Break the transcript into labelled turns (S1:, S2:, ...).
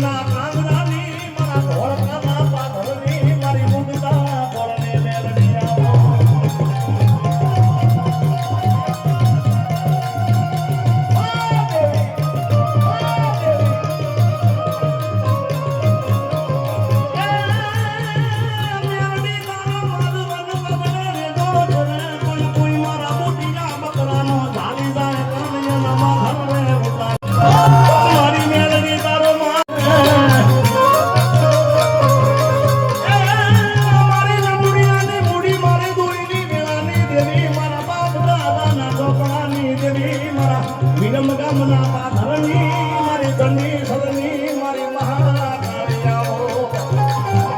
S1: દેવના કાંગરાની મારા ધોળકાના પાથરની મારી મુગતા કોળને લેવડી આવો વિરમગામના પાથરની મારી ધની સદની મારી મહાકાળી આવો